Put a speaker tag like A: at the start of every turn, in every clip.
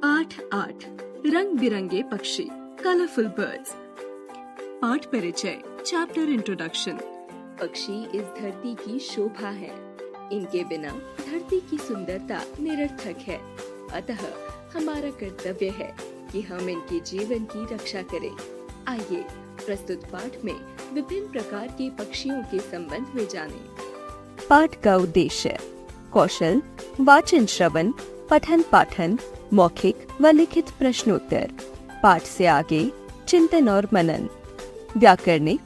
A: पाठ 8 रंग बिरंगे पक्षी कलरफुल बर्ड्स। पाठ परिचय चैप्टर इंट्रोडक्शन।
B: पक्षी इस धरती की शोभा है। इनके बिना धरती की सुंदरता निरर्थक है। अतः हमारा कर्तव्य है कि हम इनके जीवन की रक्षा करें। आइए प्रस्तुत पाठ में विभिन्न प्रकार के पक्षियों के संबंध में जानें।
C: पाठ का उद्देश्य कौशल, वाचन श्रवण, पठन पाठन, मौखिक व लिखित प्रश्नोत्तर। पाठ से आगे चिंतन और मनन। व्याकरणिक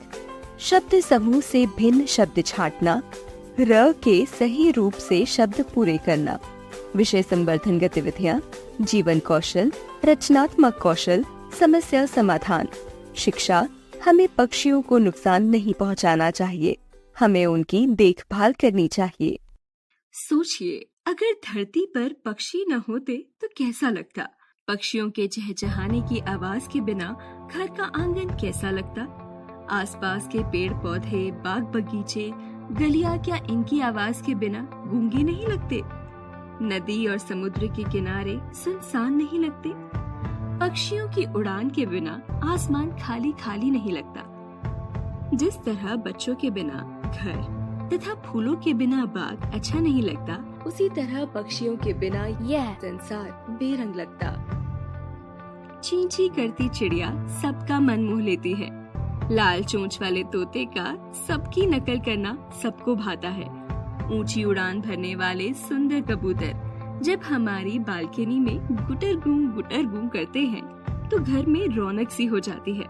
C: शब्द समूह से भिन्न शब्द छांटना, र के सही रूप से शब्द पूरे करना। विषय संवर्धन गतिविधियाँ, जीवन कौशल, रचनात्मक कौशल, समस्या समाधान। शिक्षा, हमें पक्षियों को नुकसान नहीं पहुंचाना चाहिए, हमें उनकी देखभाल करनी चाहिए।
A: सोचिए, अगर धरती पर पक्षी न होते तो कैसा लगता? पक्षियों के चहचहाने की आवाज के बिना घर का आंगन कैसा लगता? आसपास के पेड़ पौधे, बाग बगीचे, गलियां क्या इनकी आवाज के बिना गूंगे नहीं लगते? नदी और समुद्र के किनारे सुनसान नहीं लगते? पक्षियों की उड़ान के बिना आसमान खाली खाली नहीं लगता। जिस तरह बच्चों के बिना घर तथा फूलों के बिना बाग अच्छा नहीं लगता,
B: उसी तरह पक्षियों के बिना यह संसार बेरंग लगता।
A: ची ची करती चिड़िया सबका मन मोह लेती है। लाल चोंच वाले तोते का सबकी नकल करना सबको भाता है। ऊंची उड़ान भरने वाले सुंदर कबूतर जब हमारी बालकनी में गुटर गूं करते हैं तो घर में रौनक सी हो जाती है।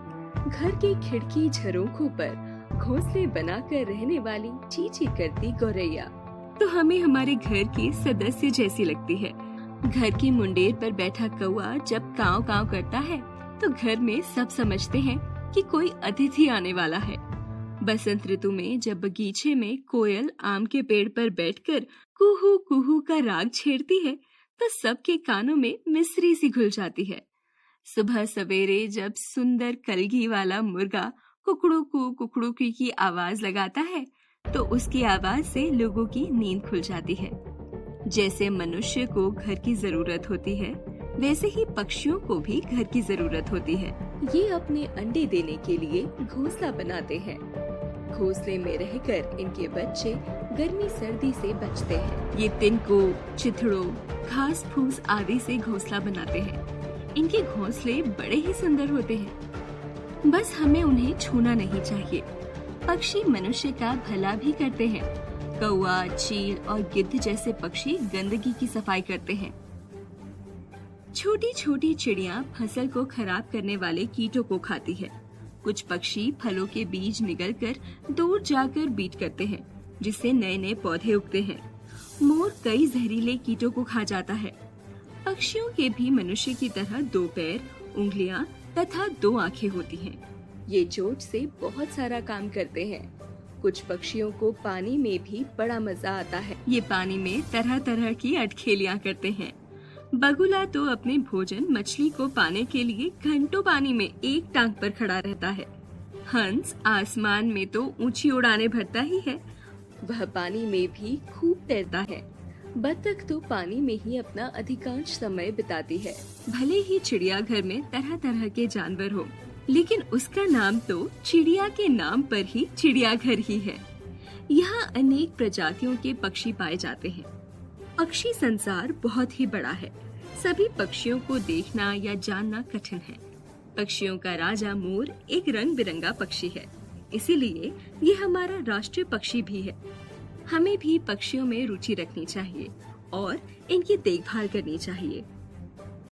B: घर की खिड़की झरोखों पर घोंसले बनाकर रहने वाली चींची करती गौरैया
A: तो हमें हमारे घर की सदस्य जैसी लगती है। घर की मुंडेर पर बैठा कौआ जब काव काव करता है तो घर में सब समझते हैं कि कोई अतिथि आने वाला है। बसंत ऋतु में जब बगीचे में कोयल आम के पेड़ पर बैठकर कुहू कुहू का राग छेड़ती है तो सबके कानों में मिश्री सी घुल जाती है। सुबह सवेरे जब सुंदर कलगी वाला मुर्गा कुकड़ू की आवाज लगाता है तो उसकी आवाज से लोगों की नींद खुल जाती है। जैसे मनुष्य को घर की जरूरत होती है, वैसे ही पक्षियों को भी घर की जरूरत होती है।
B: ये अपने अंडे देने के लिए घोंसला बनाते हैं। घोंसले में रहकर इनके बच्चे गर्मी सर्दी से बचते हैं।
A: ये तिनकों, चिथड़ों, घास फूस आदि से घोंसला बनाते हैं। इनके घोंसले बड़े ही सुंदर होते हैं, बस हमें उन्हें छूना नहीं चाहिए। पक्षी मनुष्य का भला भी करते हैं। कौआ, चील और गिद्ध जैसे पक्षी गंदगी की सफाई करते हैं। छोटी छोटी चिड़िया फसल को खराब करने वाले कीटों को खाती है। कुछ पक्षी फलों के बीज निगलकर दूर जाकर बीट करते हैं, जिससे नए नए पौधे उगते हैं। मोर कई जहरीले कीटों को खा जाता है। पक्षियों के भी मनुष्य की तरह 2 पैर, उंगलियां तथा 2 आँखें होती हैं।
B: ये चोंच से बहुत सारा काम करते हैं। कुछ पक्षियों को पानी में भी बड़ा मजा आता है।
A: ये पानी में तरह तरह की अटखेलियां करते हैं। बगुला तो अपने भोजन मछली को पाने के लिए घंटों पानी में एक टांग पर खड़ा रहता है। हंस आसमान में तो ऊंची उड़ानें भरता ही है।
B: वह पानी में भी खूब तैरता है। बतख तो पानी में ही अपना अधिकांश समय बिताती है।
A: भले ही चिड़िया घर में तरह तरह के जानवर हो, लेकिन उसका नाम तो चिड़िया के नाम पर ही चिड़ियाघर ही है। यहाँ अनेक प्रजातियों के पक्षी पाए जाते हैं। पक्षी संसार बहुत ही बड़ा है। सभी पक्षियों को देखना या जानना कठिन है। पक्षियों का राजा मोर एक रंग बिरंगा पक्षी है, इसीलिए ये हमारा राष्ट्रीय पक्षी भी है। हमें भी पक्षियों में रुचि रखनी चाहिए और इनकी देखभाल करनी चाहिए।